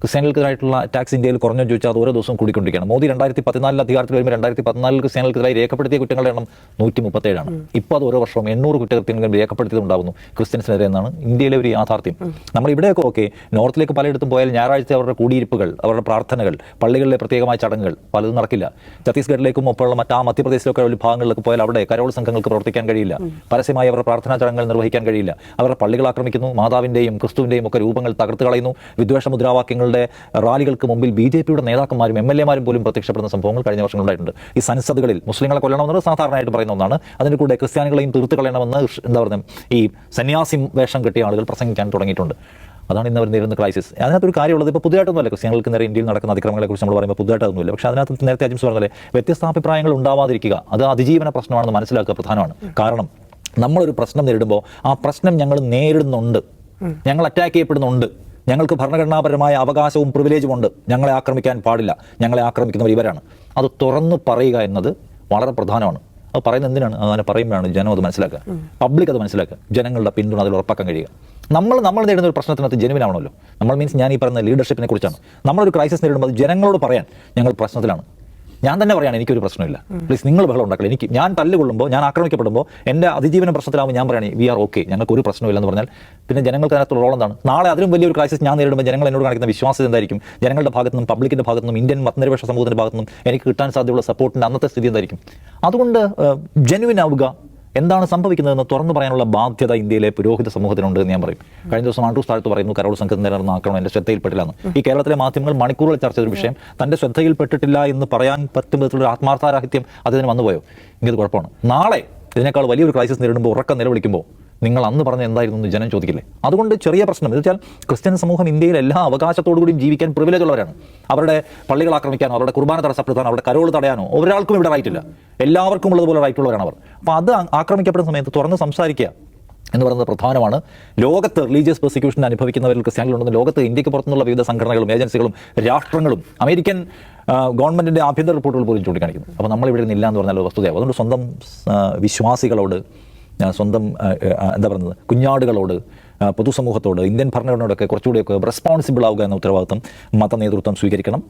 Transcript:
ക്രിസ്ത്യാനികൾക്കെതിരായിട്ടുള്ള tax ഇന്ത്യയിൽ കുറഞ്ഞു ചോദിച്ചാൽ അത് ഓരോ ദിവസവും കൂടിക്കൊണ്ടിരിക്കുകയാണ്. മോദി 2014 അധികാരത്തിൽ വരുമ്പോൾ 2014 ക്രിസ്ത്യാനികൾക്കെതിരായി രേഖപ്പെടുത്തിയ കുറ്റങ്ങളുടെ എണ്ണം 137. ഇപ്പോൾ അത് ഓരോ വർഷവും 800 കുറ്റകൃത്യങ്ങൾ രേഖപ്പെടുത്തിയിട്ടുണ്ടാകുന്നു ക്രിസ്ത്യൻസിനെതിരെ എന്നാണ് ഇന്ത്യയിലെ ഒരു യാഥാർത്ഥ്യം. നമ്മൾ ഇവിടെയൊക്കെ ഓക്കെ, നോർത്തിലേക്ക് പലയിടത്തും പോയാൽ ഞായറാഴ്ച അവരുടെ കൂടിയിരിപ്പുകൾ, അവരുടെ പ്രാർത്ഥനകൾ, പള്ളികളിലെ പ്രത്യേകമായ ചടങ്ങുകൾ പലതും നടക്കില്ല. ഛത്തീസ്ഗഡിലേക്കും ഒപ്പമുള്ള മധ്യപ്രദേശിലൊക്കെ ഭാഗങ്ങളിലൊക്കെ പോയാൽ അവിടെ കരോൾ സംഘങ്ങൾക്ക് പ്രവർത്തിക്കാൻ കഴിയില്ല, പരസ്യമായി അവരുടെ പ്രാർത്ഥനാ ചടങ്ങുകൾ നിർവഹിക്കാൻ കഴിയില്ല. അവരുടെ പള്ളികൾ ആക്രമിക്കുന്നു, മാതാവിൻ്റെയും ക്രിസ്തുവിൻ്റെയും ഒക്കെ രൂപങ്ങൾ തകർത്ത് കളയുന്നു. വിദ്വേഷ മുദ്രാവാക്യങ്ങളുടെ റാലികൾക്ക് മുമ്പിൽ BJPയുടെ നേതാക്കന്മാരും MLA-മാരും പോലും പ്രത്യക്ഷപ്പെടുന്ന സംഭവങ്ങൾ കഴിഞ്ഞ വർഷങ്ങളുണ്ടായിട്ടുണ്ട്. ഈ സൻസദുകളിൽ മുസ്ലിങ്ങളെ കൊല്ലണമെന്നത് സാധാരണയായിട്ട് പറയുന്ന ഒന്നാണ്. അതിൻ്റെ കൂടെ ക്രിസ്ത്യാനികളെയും തീർത്ത് കളയണമെന്ന് എന്താ പറയുക, ഈ സന്യാസി വേഷം കെട്ടിയ ആളുകൾ പ്രസംഗിക്കാൻ തുടങ്ങിയിട്ടുണ്ട്. അതാണ് ഇന്ന് അവർ നേരിടുന്ന ക്രൈസിസ്. അതിനകത്തൊരു കാര്യമുള്ളത്, ഇപ്പോൾ പുതിയതായിട്ടൊന്നുമല്ല ക്രിസ്ത്യാനികൾക്ക് നേരെ ഇന്ത്യയിൽ നടക്കുന്ന അതിക്രമങ്ങളെക്കുറിച്ച് നമ്മൾ പറയുമ്പോൾ പുതിയതായിട്ടൊന്നുമില്ല. പക്ഷേ അതിനകത്ത് നേരത്തെ അജിംസ് പറഞ്ഞാലേ വ്യത്യസ്താഭിപ്രായങ്ങൾ ഉണ്ടാവാതിരിക്കുക, അത് അതിജീവന പ്രശ്നമാണെന്ന് മനസ്സിലാക്കുക പ്രധാനമാണ്. കാരണം നമ്മളൊരു പ്രശ്നം നേരിടുമ്പോൾ ആ പ്രശ്നം ഞങ്ങൾ നേരിടുന്നുണ്ട്, ഞങ്ങൾ അറ്റാക്ക് ചെയ്യപ്പെടുന്നുണ്ട്, ഞങ്ങൾക്ക് ഭരണഘടനാപരമായ അവകാശവും പ്രിവിലേജും ഉണ്ട്, ഞങ്ങളെ ആക്രമിക്കാൻ പാടില്ല, ഞങ്ങളെ ആക്രമിക്കുന്നവർ ഇവരാണ്. അത് തുറന്നു പറയുക എന്നത് വളരെ പ്രധാനമാണ്. അത് പറയുന്നത് എന്തിനാണ്? അങ്ങനെ പറയുമ്പോഴാണ് ജനം അത് മനസ്സിലാക്കുക, പബ്ലിക് അത് മനസ്സിലാക്കുക, ജനങ്ങളുടെ പിന്തുണ അതിൽ ഉറപ്പാക്കാൻ കഴിയുക. നമ്മൾ നേരിടുന്ന ഒരു പ്രശ്നത്തിനകത്ത് ജനുവിനാവണമല്ലോ. നമ്മൾ മീൻസ് ഞാൻ ഈ പറയുന്ന ലീഡർഷിപ്പിനെ കുറിച്ചാണ്. നമ്മളൊരു ക്രൈസിസ് നേരിടുമ്പോൾ അത് ജനങ്ങളോട് പറയാൻ ഞങ്ങൾ പ്രശ്നത്തിലാണ്. ഞാൻ തന്നെ പറയാണ് എനിക്കൊരു പ്രശ്നമില്ല, പ്ലീസ് നിങ്ങൾ ബഹളം ഉണ്ടാക്കില്ല. ഞാൻ തല്ലുകൊള്ളുമ്പോൾ, ഞാൻ ആക്രമിക്കപ്പെടുമ്പോൾ, എൻ്റെ അതിജീവന പ്രശ്നത്തിലാവുമ്പോൾ ഞാൻ പറയുകയാണ് വി ആർ ഓക്കെ, ഞങ്ങൾക്ക് ഒരു പ്രശ്നമില്ലെന്ന് പറഞ്ഞാൽ പിന്നെ ജനങ്ങൾക്ക് അതിനകത്തുള്ള റോൾ എന്താണ്? നാളെ അതിലും വലിയൊരു ക്രൈസിസ് ഞാൻ നേരിടുമ്പോൾ ജനങ്ങൾ എന്നോട് കാണിക്കുന്ന വിശ്വാസം എന്തായിരിക്കും? ജനങ്ങളുടെ ഭാഗത്തു നിന്നും, പബ്ലിക്കിൻ്റെ ഭാഗത്തു നിന്നും, ഇന്ത്യൻ മതനിരപേക്ഷ സമൂഹത്തിൻ്റെ ഭാഗത്തു നിന്നും എനിക്ക് കിട്ടാൻ സാധ്യതയുള്ള സപ്പോർട്ടിൻ്റെ അന്നത്തെ സ്ഥിതി എന്തായിരിക്കും? അതുകൊണ്ട് ജെനുവിൻ ആവുക, എന്താണ് സംഭവിക്കുന്നതെന്ന് തുറന്നു പറയാനുള്ള ബാധ്യത ഇന്ത്യയിലെ പുരോഹിത സമൂഹത്തിനുണ്ട് എന്ന് ഞാൻ പറയും. കഴിഞ്ഞ ദിവസം ആണ്ടൂർ സ്ഥാനത്ത് പറയുന്നു കരോൾ സംഘത്തിന് നേരിടുന്ന ആക്രമണം എൻ്റെ ശ്രദ്ധയിൽപ്പെട്ടില്ലെന്ന്. ഈ കേരളത്തിലെ മാധ്യമങ്ങൾ മണിക്കൂറുകൾ ചർച്ച ചെയ്തൊരു വിഷയം തൻ്റെ ശ്രദ്ധയിൽപ്പെട്ടിട്ടില്ല എന്ന് പറയാൻ പറ്റും വിധത്തിലുള്ള ആത്മാർത്ഥാരാഹിത്യം അതിന് വന്നുപോയോ? ഇങ്ങനെ കുഴപ്പമാണ്. നാളെ ഇതിനേക്കാൾ വലിയൊരു ക്രൈസിസ് നേരിടുമ്പോൾ ഉറക്കം നിലവിളിക്കുമ്പോൾ നിങ്ങൾ അന്ന് പറഞ്ഞ എന്തായിരുന്നു എന്ന് ജനം ചോദിക്കില്ലേ? അതുകൊണ്ട് ചെറിയ പ്രശ്നം എന്ന് വെച്ചാൽ ക്രിസ്ത്യൻ സമൂഹം ഇന്ത്യയിൽ എല്ലാ അവകാശത്തോടുകൂടിയും ജീവിക്കാൻ പ്രിവിലേജ് ഉള്ളവരാണ്. അവരുടെ പള്ളികൾ ആക്രമിക്കാനോ, അവരുടെ കുർബാന തടസ്സപ്പെടുത്താനോ, അവരുടെ കരോൾ തടയാനോ ഒരാൾക്കും ഇവിടെ റൈറ്റില്ല. എല്ലാവർക്കും ഉള്ളതുപോലെ റൈറ്റുള്ളവരാണ് അവർ. അപ്പോൾ അത് ആക്രമിക്കപ്പെടുന്ന സമയത്ത് തുറന്ന് സംസാരിക്കുക എന്ന് പറയുന്നത് പ്രധാനമാണ്. ലോകത്ത് റിലീജിയസ് പെർസിക്യൂഷൻ അനുഭവിക്കുന്നവരിൽ ക്രിസ്ത്യാനികളുണ്ടെന്ന് ലോകത്ത് ഇന്ത്യക്ക് പുറത്തുനിന്നുള്ള വിവിധ സംഘടനകളും ഏജൻസികളും രാഷ്ട്രങ്ങളും അമേരിക്കൻ ഗവൺമെൻറ്റിൻ്റെ ആഭ്യന്തര റിപ്പോർട്ടുകൾ പോലും ചൂണ്ടിക്കാണിക്കുന്നു. അപ്പോൾ നമ്മളിവിടെ നിന്നില്ല എന്ന് പറഞ്ഞാൽ വസ്തുതയാവും. അതുകൊണ്ട് സ്വന്തം വിശ്വാസികളോട്, സ്വന്തം എന്താ പറയുന്നത്, കുഞ്ഞാടുകളോട്, പൊതുസമൂഹത്തോട്, ഇന്ത്യൻ ഭരണഘടനയോടൊക്കെ കുറച്ചുകൂടിയൊക്കെ റെസ്പോൺസിബിൾ ആവുക എന്ന ഉത്തരവാദിത്വം മത നേതൃത്വം സ്വീകരിക്കണം.